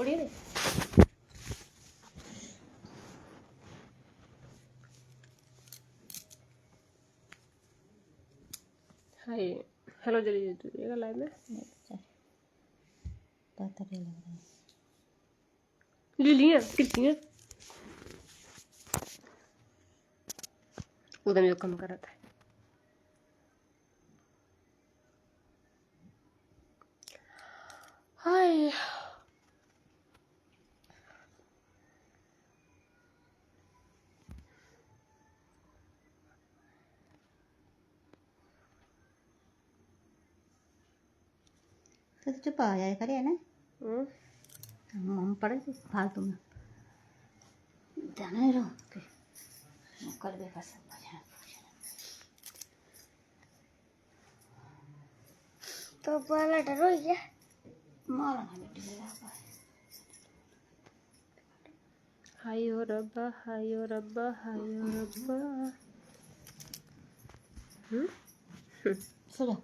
उड़ी नहीं। Hi hello, जल्दी जुड़िएगा लाइव में। पता नहीं लग रहा है। लिलियां कितनी है? उधर जो कम कर रहा था। हाय तो चुप आ जाए करे ना। हम्म, हम पड़े थे फालतू में जाने रहो के कर दे का सब भजन तो पहला डरो ये मारा ना बेटी मेरा पास। हाय ओ रब्बा, हाय ओ रब्बा, हाय ओ रब्बा। सुनो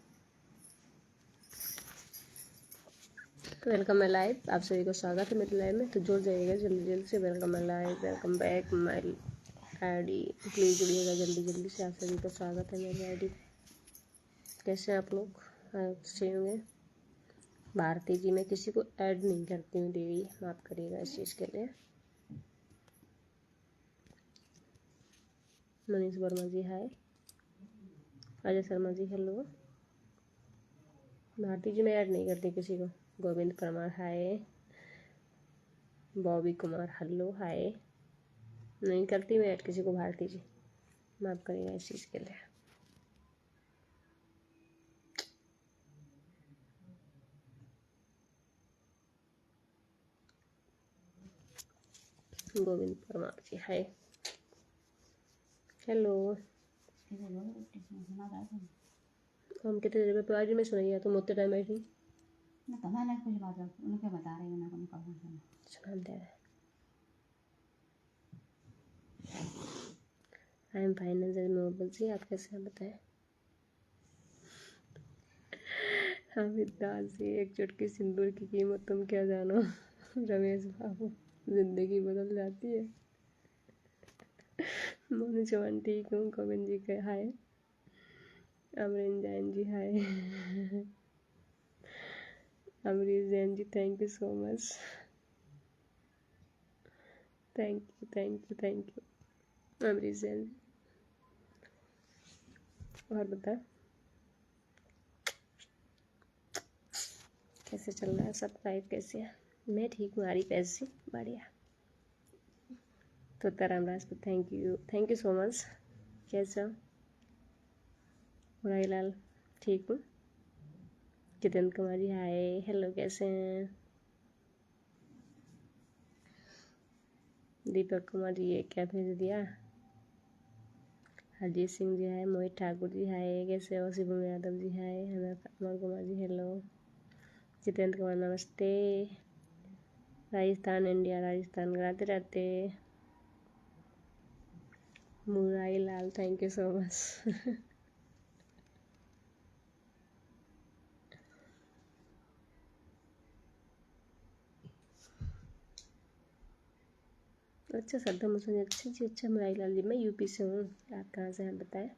वेलकम है लाइव। आप सभी को स्वागत है मेरे लाइव में। तो जुड़ जाइएगा जल्दी जल्दी से। वेलकम है live, welcome back my ID. Please जुड़िएगा जल्दी जल्दी से। आप सभी का स्वागत है मेरी आईडी पे। कैसे हैं आप लोग? अच्छे होंगे। भारती जी, मैं किसी को ऐड नहीं करती हूँ दीदी, माफ़ करिएगा इस चीज़ के लिए। मनीष वर्मा जी हाय। अजय शर्मा जी हेलो। भारती जी मैं ऐड नहीं करती किसी को। Govind Parmar hi. Bobby Kumar hello hi. नहीं करती मैं ऐड किसी को भारती जी, माफ़ करिएगा इस चीज़ के लिए। गोविंद परमार जी हाय हेलो। किधर लोग बेटी सुना रहा है हम कितने देर में तो आज मैं सुनाइए तो मुझे टाइम बैठी ना तो मैंने कुछ बात उनके बता रही हूँ ना उनका सुना सुना दे रहे। आई एम फाइन नजर मोहब्बत जी, आप कैसे हैं बताएं। हामिद दास जी, एक चुटकी सिंदूर की कीमत तुम क्या जानो। रमेश बाबू, जिंदगी बदल जाती है। मोनू चौहान ठीक हूँ। गोविंद जी के hi. Amreen Jain ji hi. Amrish Jain ji thank you so much. Thank you thank you thank you Amrish Jain ji. और बता कैसे चल रहा है सब? लाइफ कैसी है? मैं ठीक हूँ। आरिफ ऐसी बढ़िया। तो Ram Rajput thank you so much. कैसे हो? मुरारी लाल ठीक हूँ। जितेंद्र कुमारी हाय हेलो, कैसे हैं? दीपक कुमार जी ये क्या भेज दिया? हरजीत सिंह जी हाय। मोहित ठाकुर जी हाय, कैसे हो? शिवम यादव जी हाय। अमर कुमार जी हेलो। जितेंद्र कुमार नमस्ते। Rajasthan India, Rajasthan Radhe Radhe. Murari Lal thank you so much. अच्छा सद्दाम हुसैन, अच्छा जी अच्छा। मुरारी लाल जी मैं यूपी से हूँ। आप कहाँ से हैं बताएं।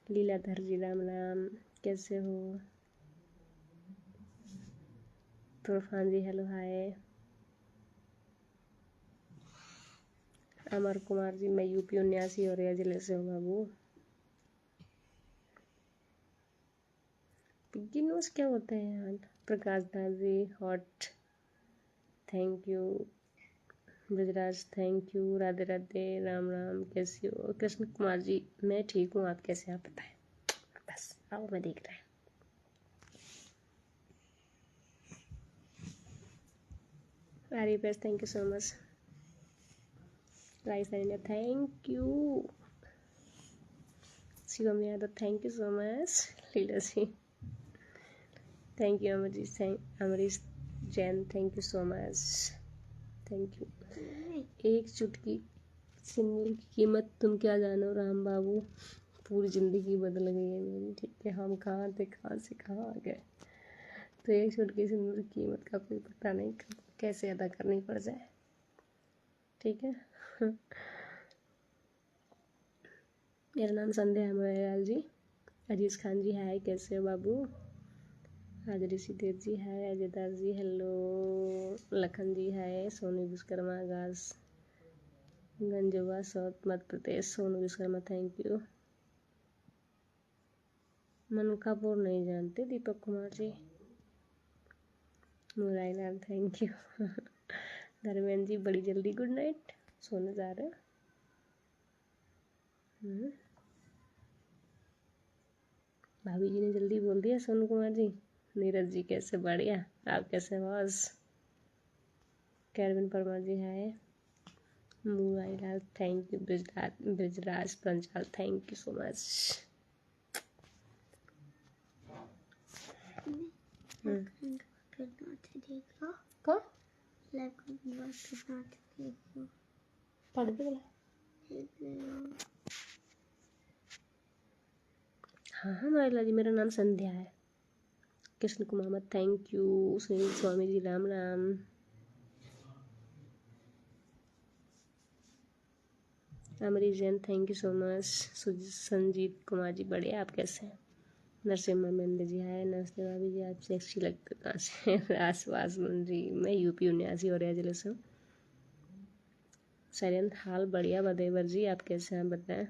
लीलाधर जी राम राम, कैसे हो? तुरफान जी हेलो हाय। अमर कुमार जी मैं यूपी 79 और जिले से हूँ बाबू। पिग्गी न्यूज़ क्या होता है यार? Prakash Das ji hot thank you. Brajraj thank you. Radhe Radhe Ram Ram, कैसी हो? कृष्ण कुमार जी मैं ठीक हूँ, आप कैसे हैं आप बताएं। बस आओ मैं देख रहा है। Arif S thank you so much. Rice thank you. Shivam Yadav thank you so much. Leela Singh thank you. Amrish Jain thank you so much. Thank you. एक चुटकी सिंदूर की कीमत तुम क्या जानो राम बाबू। पूरी ज़िंदगी बदल गई है मेरी। ठीक है, हम कहाँ थे कहाँ से कहाँ आ गए। तो एक छोटी सिंदूर की कीमत का कोई पता नहीं कब कैसे अदा करनी पड़ जाए। ठीक है। मेरा नाम संध्या है मोयाल जी। अजीज खान जी हाय, कैसे हो बाबू? आज Rishi Dev ji hi, Ajay Das ji hello, Lakhan ji hi, Sonu Vishwakarma आगाज गंजवा south Madhya Pradesh, Sonu Vishwakarma thank you. Mankapur नहीं जानते दीपक कुमार जी, मुराई लाल थैंक यू। धर्मेंद्र जी बड़ी जल्दी गुड नाइट, सोने जा रहे हो? भाभी जी ने जल्दी बोल दिया सोनू कुमार जी। नीरज जी कैसे? बढ़िया, आप कैसे बॉस? कैरविन परमार जी है, Murai Lal thank you, Brijraj Panchal thank you so much. का पढ़ दे बोला। हाँ हाँ माइला जी, मेरा नाम संध्या है। Krishna Kumar thank you, Sunil Swami ji Ram Ram. Amrish Jain thank you so much. Sanjeet Kumar ji बढ़िया, आप कैसे हैं? नरसिम्हा मेंढे जी है, नमस्ते भाभी जी, आप सेक्सी लगते कहाँ से? आसपास जी, मैं यूपी 79 और जिले से हूँ। शैलेंद्र हाल बढ़िया, बदेवर जी आप कैसे हैं बताएं?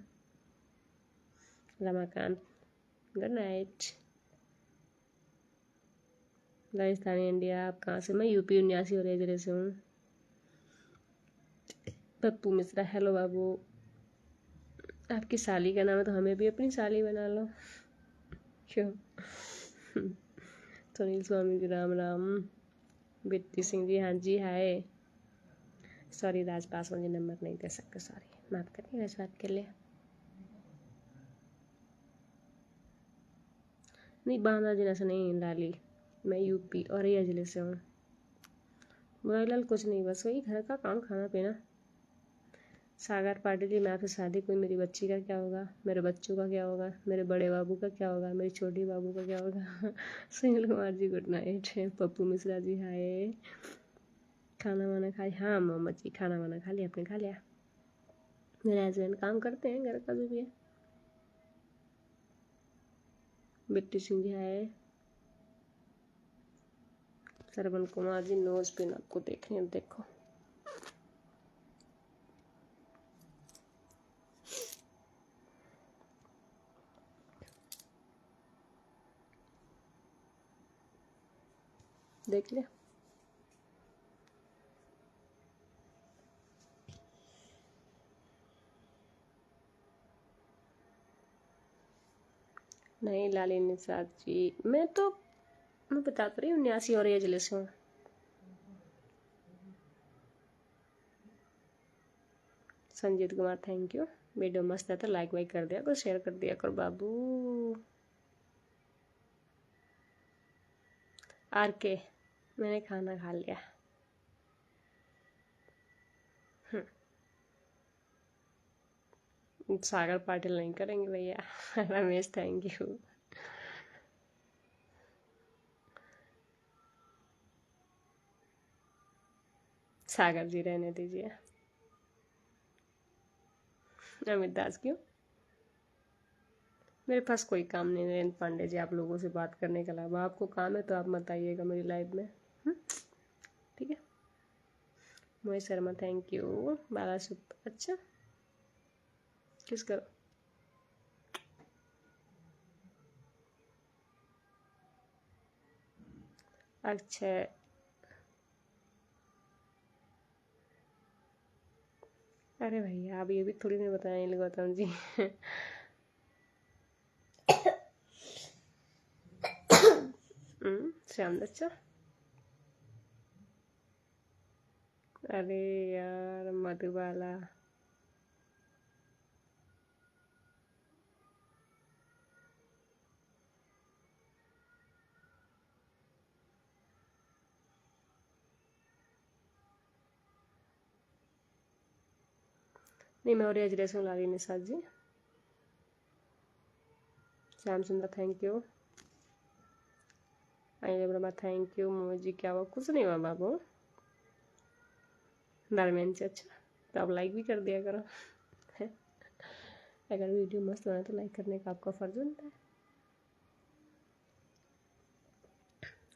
Ramakant good night. Rajasthani India, आप कहाँ से? मैं यूपी 79 और जिले से हूँ। पप्पू मिश्रा हेलो बाबू, आपकी साली का नाम है तो हमें भी अपनी साली बना लो क्यों? सुनील स्वामी जी राम राम। बिट्टी सिंह जी हाँ जी हाय। सॉरी राज पासवान जी नंबर नहीं दे सकते, सॉरी, माफ करिए इस बात के लिए। नहीं बांदा जिला से नहीं लाली, मैं यूपी औरैया जिले से हूँ। मुरारीलाल कुछ नहीं, बस वही घर का काम, खाना पीना। सागर पाटिल जी, मैं आपसे शादी, कोई मेरी बच्ची का क्या होगा, मेरे बच्चों का क्या होगा, मेरे बड़े बाबू का क्या होगा, मेरी छोटी बाबू का क्या होगा? Sunil Kumar ji good night. पप्पू मिश्रा जी हाय। खाना वाना खा लिया? हाँ मोहम्मद जी खाना वाना खा लिया, आपने खा लिया? मेरे हस्बैंड काम करते हैं घर का जो भी है। बिट्टी सिंह जी हाय। सरवन कुमार जी नोज पिन आपको देखनी है, देखो। देख लिया? नहीं लाली निषाद जी, मैं बता तो रही हूँ 79 और जिले से हूँ। Sanjeet Kumar thank you, video मस्त है तो लाइक वाइक कर दिया करो, शेयर कर दिया करो बाबू। आर के मैंने खाना खा लिया। सागर पाटिल नहीं करेंगे भैया। Ramesh thank you. सागर जी रहने दीजिए। अमित दास क्यों? मेरे पास कोई काम नहीं है पांडे जी आप लोगों से बात करने के अलावा। आपको काम है तो आप मत आइएगा मेरी लाइफ में, ठीक है? Mohit Sharma thank you. बाला सुप अच्छा किस करो? अच्छा अरे भैया आप ये भी थोड़ी नहीं बताएं गौतम जी। श्याम दच्चा, अरे यार मधुबाला, नहीं मैं और एजरेस हूँ लाली Nishad ji. Shyam Sundar thank you. Anil Brahma thank you. Mohit ji क्या हुआ? कुछ नहीं हुआ बाबू, दरमियान से। अच्छा तो आप लाइक भी कर दिया करो। अगर वीडियो मस्त बना तो लाइक करने का आपका फर्ज बनता है।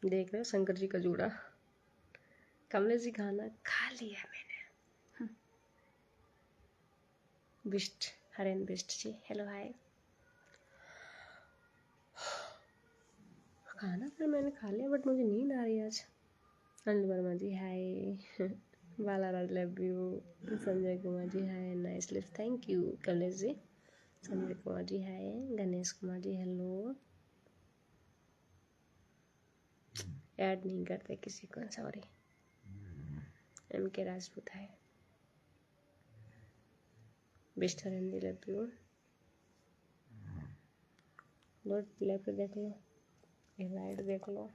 देख रहे हो शंकर जी का जूड़ा। कमलेश जी खाना खा लिया मैंने। बिस्ट हरेन बिस्ट जी हेलो हाय। खाना फिर मैंने खा लिया बट मुझे नींद आ रही है आज। Anil Verma ji hi. Balaraj love you. Sanjay Kumar ji hi nice live thank you. Kamlesh ji, Sanjay Kumar ji hi, Ganesh Kumar ji hello. Add नहीं करते किसी को, सॉरी। एम के राजपूत है। बिस्टर हिंदी लव यू। लेफ्ट देख लो, राइट देख लो।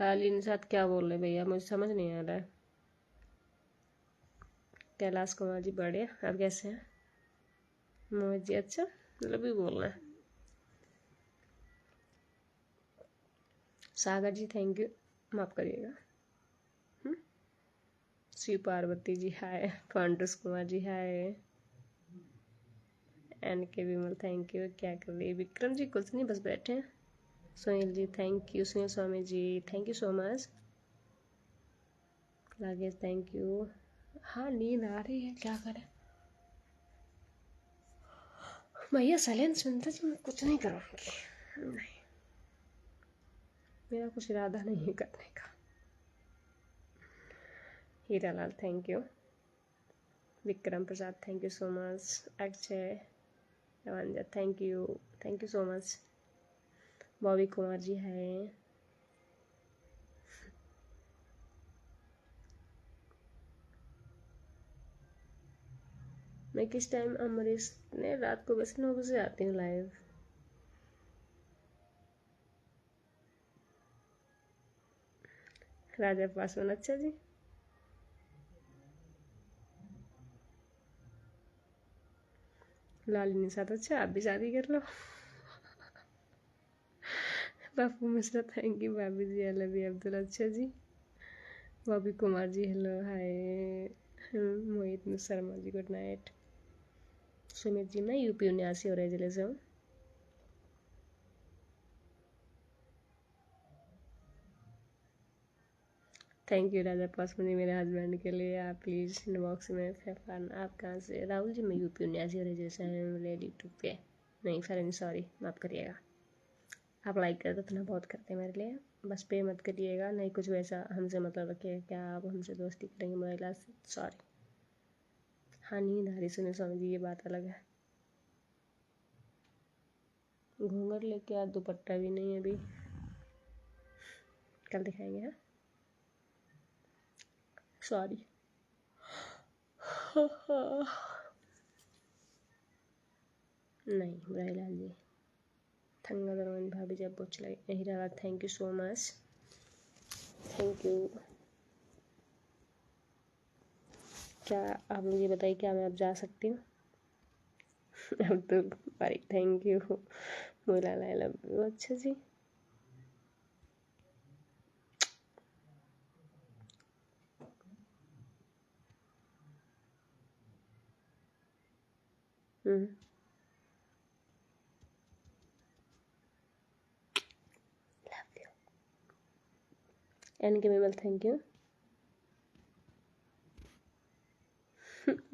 लालिन साथ क्या बोल रहे भैया, मुझे समझ नहीं आ रहा है। कैलाश कुमार जी बढ़िया, आप कैसे हैं? मोहित जी अच्छा मतलब भी बोल रहे हैं। सागर जी थैंक यू, माफ करिएगा। शिव पार्वती जी हाय। फांटूस कुमार जी हाय। एन के विमल थैंक यू। क्या कर रही है? विक्रम जी कुछ नहीं बस बैठे हैं। Sunil ji thank you. Sunil Swami ji thank you so much. Rajesh thank you. हाँ नींद आ रही है, क्या करें भैया। साइलेंस सुनते जी मैं कुछ नहीं करूँगी, नहीं मेरा कुछ इरादा नहीं है करने का। Hiralal thank you. Vikram Prasad thank you so much. Akshay Rawanja thank you so much. Bobby Kumar ji है। मैं किस टाइम? अमरीश ने रात को बस 9 बजे आती हूँ लाइव। राजा पासवान अच्छा जी। लालिनी साथ अच्छा, आप भी शादी कर लो। बापू मिश्रा थैंक यू। भाभी जी आई लव यू। अब्दुल अच्छा जी। Bobby Kumar ji hello hi. Mohit Sharma ji good night. Sumit ji मैं यूपी 79 और जिले से हूँ। थैंक यू राजा पासवान जी मेरे हस्बैंड के लिए। आप प्लीज़ इनबॉक्स में फैफान। आप कहाँ से? राहुल जी मैं यूपी 79 और जिले से हूँ। रेडी टू पे नहीं फैरन सॉरी, माफ़ करिएगा। आप लाइक करते तो ना बहुत करते हैं मेरे लिए, बस पे मत करिएगा। नहीं कुछ वैसा हमसे मतलब रखिएगा, क्या आप हमसे दोस्ती करेंगे महिला से? सॉरी। हाँ नींद आ रही सुनील स्वामी जी, ये बात अलग है। घूंघट लेके आज दुपट्टा भी नहीं है अभी, कल दिखाएंगे। हाँ सॉरी। नहीं ब्राइलाल जी थंगा दरवन भाभी जब बोच लगे। Hira thank you so much, thank you. क्या आप मुझे बताइए, क्या मैं अब जा सकती हूँ? अब तो बारी थैंक यू। मोला आई लव यू अच्छा जी। Love you. एन के मेमल थैंक यू।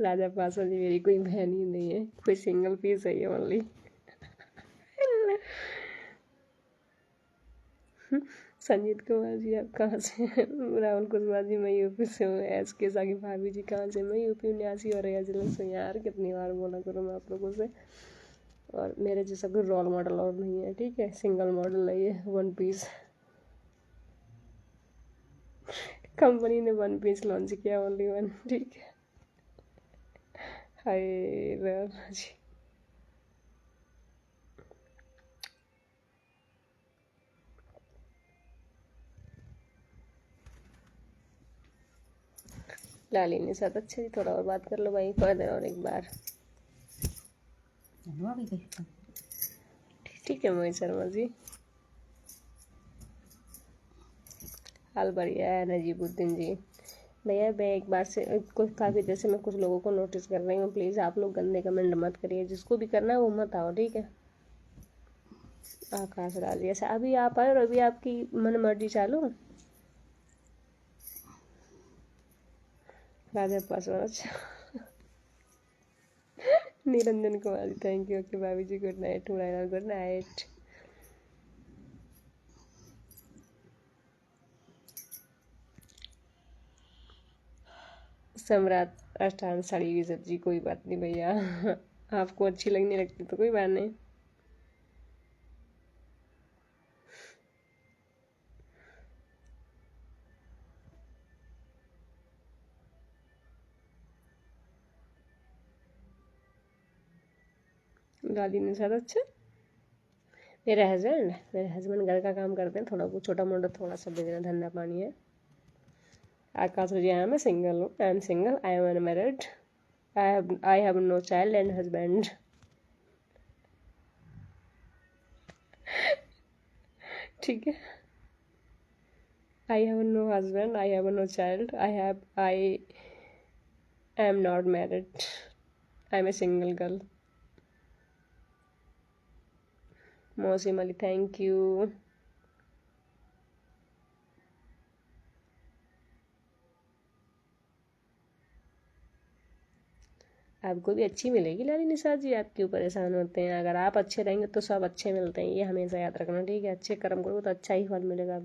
राजा पासवान जी मेरी कोई बहन ही नहीं है, कोई सिंगल पीस है ये ओनली। संजीत कुमार जी आप कहाँ से हैं? राहुल कुशवाहा जी मैं यूपी से हूँ। एस के साकी भाभी जी कहाँ से? मैं यूपी 79 और जिले से। यार कितनी बार बोला करूँ मैं आप लोगों से। और मेरे जैसा कोई रोल मॉडल और नहीं है, ठीक है। सिंगल मॉडल है ये वन पीस। कंपनी ने वन पीस लॉन्च किया, ओनली वन, ठीक है। हाय जी। लाली ने साथ, अच्छा जी थोड़ा और बात कर लो भाई, फर्दर और एक बार। चलो अभी कुछ ठीक है मोहित शर्मा जी, हाल बढ़िया है। नजीबुद्दीन जी, भैया मैं एक बार से कुछ काफ़ी देर से मैं कुछ लोगों को नोटिस कर रही हूँ, प्लीज़ आप लोग गंदे कमेंट मत करिए, जिसको भी करना है वो मत आओ, ठीक है। आकाश राज, ऐसा अभी आप आए और अभी आपकी मन मर्जी चालू। राजा पासवान, अच्छा। Niranjan Kumar ji thank you, okay भाभी जी गुड नाइट, गुड नाइट। सम्राट अष्टान साड़ी की सब्जी, कोई बात नहीं भैया। आपको अच्छी लगने लगती तो कोई बात नहीं। दादी ने साथ, अच्छा। मेरे हस्बैंड घर का काम करते हैं, थोड़ा बहुत छोटा मोटा थोड़ा सा बिजनेस धंधा पानी है। Akash ji, I am single, I am unmarried, I have no child and husband. ठीक है। I have no husband, I have no child, I am not married, I am a single girl. Mausam Ali thank you. आपको भी अच्छी मिलेगी लाली निशा जी, आप क्यों परेशान होते हैं। अगर आप अच्छे रहेंगे तो सब अच्छे मिलते हैं, ये हमेशा याद रखना, ठीक है। अच्छे कर्म करो तो अच्छा ही फल मिलेगा।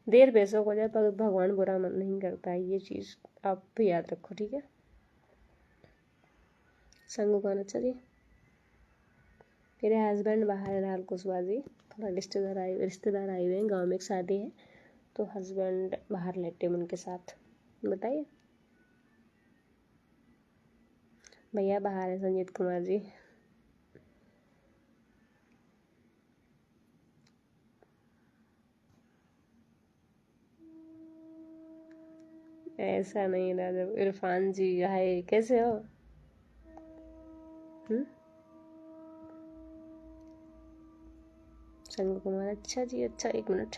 देर बेशक हो जाए पर भगवान बुरा मन नहीं करता है, ये चीज़ आप भी याद रखो, ठीक है। संगू खान, अच्छा जी। मेरे हस्बैंड बाहर है राहुल कुशवाहा जी, थोड़ा रिश्तेदार आए हुए हैं, गाँव में एक शादी है तो हस्बैंड बाहर लेटे हैं उनके साथ। बताइए भैया, बाहर है संजीत कुमार जी। ऐसा नहीं राजा। इरफान जी हाय, कैसे हो। संगू कुमार, अच्छा जी, अच्छा, एक मिनट।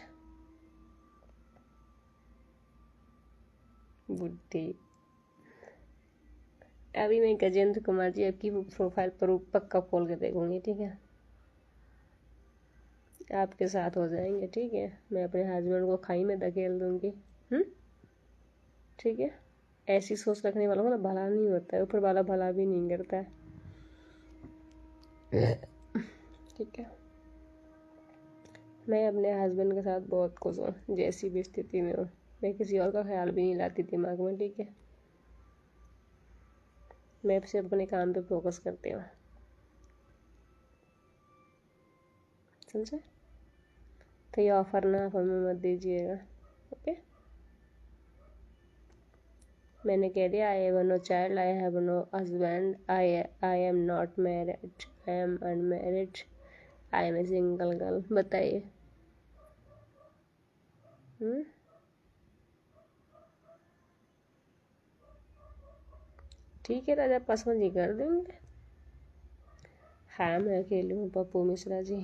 बुद्धि, अभी मैं गजेंद्र कुमार जी आपकी प्रोफाइल पर पक्का खोल के देखूंगी, ठीक है। आपके साथ हो जाएंगे, ठीक है। मैं अपने हस्बैंड को खाई में धकेल दूंगी। ठीक है। ऐसी सोच रखने वालों को ना भला नहीं होता है, ऊपर वाला भला भी नहीं करता है, ठीक है। मैं अपने हस्बैंड के साथ बहुत खुश हूँ, जैसी भी स्थिति में हूँ। मैं किसी और का ख्याल भी नहीं लाती दिमाग में, ठीक है। मैं सिर्फ अपने काम पे फोकस करती हूँ, समझे। तो ये ऑफर ना आप हमें मत दीजिएगा, ओके। मैंने कह दिया, I have no child, I have no husband, I am not married, I am unmarried, I am a single girl. बताइए। ठीक है राजा पासवान जी, कर देंगे। हाँ मैं अकेली हूँ पप्पू मिश्रा जी।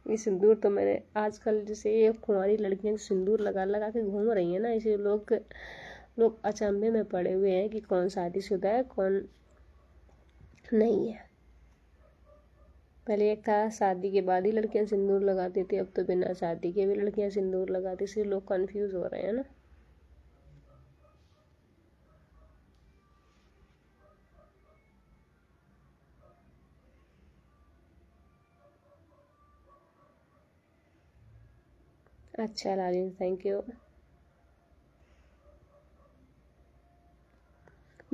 ये सिंदूर तो मैंने आजकल, जैसे ये कुंवारी लड़कियां सिंदूर लगा लगा के घूम रही हैं ना, इसे लोग लोग अचंभे में पड़े हुए हैं कि कौन शादीशुदा है कौन नहीं है। पहले एक था शादी के बाद ही लड़कियां सिंदूर लगाती थी, अब तो बिना शादी के भी लड़कियां सिंदूर लगाती, इसलिए लोग कंफ्यूज हो रहे हैं ना। अच्छा लालिन थैंक यू।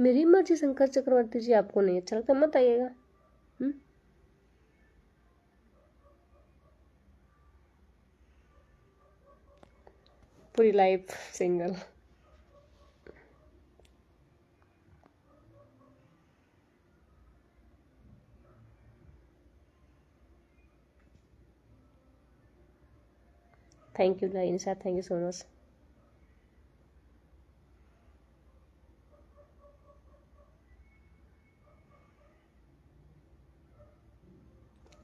मेरी मर्जी शंकर चक्रवर्ती जी, आपको नहीं अच्छा लगता मत आइएगा। पूरी लाइफ सिंगल। थैंक यू लाइनसा, थैंक यू सो मच।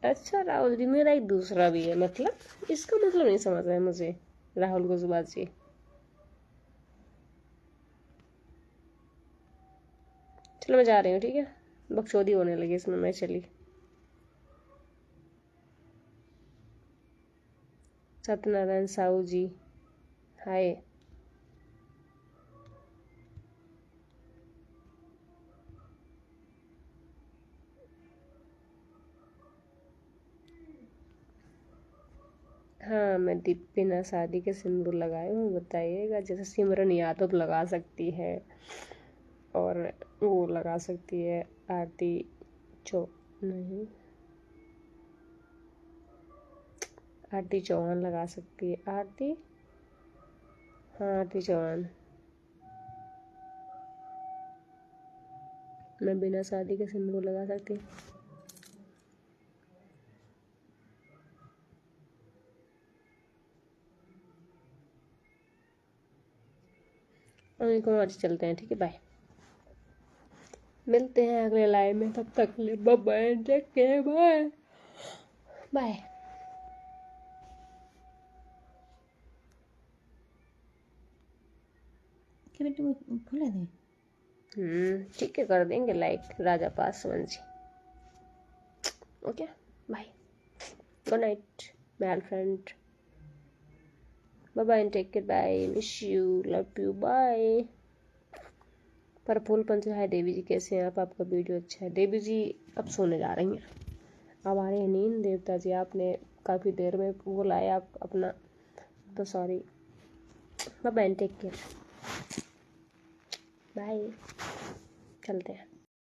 अच्छा राहुल जी, मेरा एक दूसरा भी है, मतलब इसका मतलब नहीं समझ रहा है मुझे, राहुल गुजबाज जी। चलो मैं जा रही हूँ, ठीक है, बकचोदी होने लगी इसमें, मैं चली। सत्यनारायण साहू जी हाय। हाँ, मैं दीप बिना शादी के सिंदूर लगाए हूँ, बताइएगा। जैसे सिमरन यादव लगा सकती है, और वो लगा सकती है आरती नहीं, आरती चौहान लगा सकती है। आरती, हाँ आरती चौहान। मैं बिना शादी के सिंदूर लगा सकती हूँ। अनिल कुमार जी चलते हैं, ठीक है, बाय। मिलते हैं अगले लाइव में, तब तक के लिए bye bye, take care, bye bye. क्या बेटे वो खोला दे। ठीक है, कर देंगे like Raja Paswan ji. Okay, bye, good night my friend, bye bye and take care, bye, miss you, love you, bye. Prafull Panch, hi Devi ji, कैसे हैं आप? आपका वीडियो अच्छा है। देवी जी अब सोने जा रही हैं, अब आ रही है नींद। देवता जी आपने काफ़ी देर में वो लाया आप अपना, तो sorry, bye bye and take care, bye, चलते हैं।